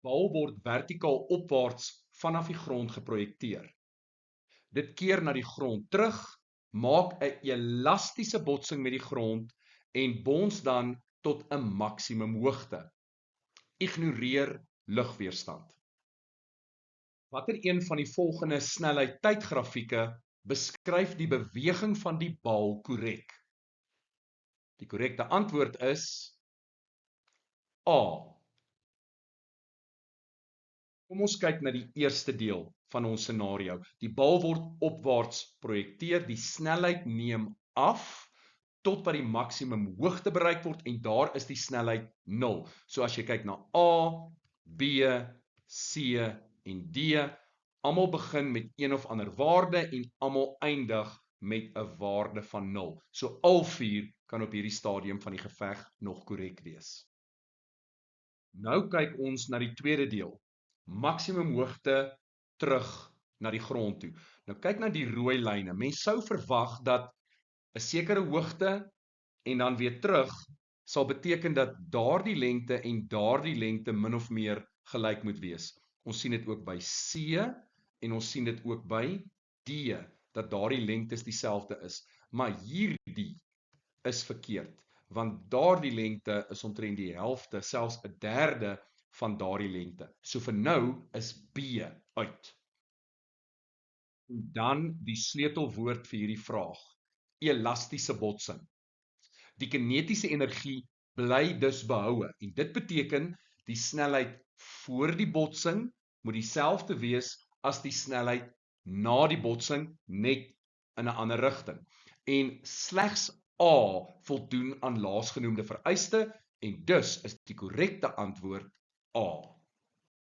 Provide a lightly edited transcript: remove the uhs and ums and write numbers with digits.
Bal word vertikaal opwaarts vanaf die grond geprojekteer. Dit keer na die grond terug, maak 'n elastiese botsing met die grond en bons dan tot 'n maksimum hoogte. Ignoreer lugweerstand. Watter een van die volgende snelheid-tydgrafieke beskryf die beweging van die bal korrek? Die korrekte antwoord is A. Kom ons kyk na die eerste deel van ons scenario. Die bal word opwaarts projekteer, die snelheid neem af tot by die maksimum hoogte bereik word en daar is die snelheid 0. So as jy kyk na A, B, C en D, almal begin met een of ander waarde en almal eindig met 'n waarde van 0. So al 4 kan op hierdie stadium van die geveg nog korrek wees. Nou kyk ons na die tweede deel. Maksimum hoogte terug na die grond toe. Nou kyk na die rooi lyne. Mens sou verwag dat 'n sekere hoogte en dan weer terug sal beteken dat daardie lengte en daardie lengte min of meer gelyk moet wees. Ons sien dit ook by C en ons sien dit ook by D dat daardie lengtes dieselfde is. Maar hierdie is verkeerd, want daardie lengte is omtrent die helfte, selfs 'n derde van daardie lengte. So vir nou is B uit. En dan die sleutelwoord vir hierdie vraag: elastiese botsing. Die kinetiese energie bly dus behoue en dit beteken die snelheid voor die botsing moet dieselfde wees as die snelheid na die botsing, net in 'n ander rigting. En slegs A voldoen aan laasgenoemde vereiste en dus is die korrekte antwoord A.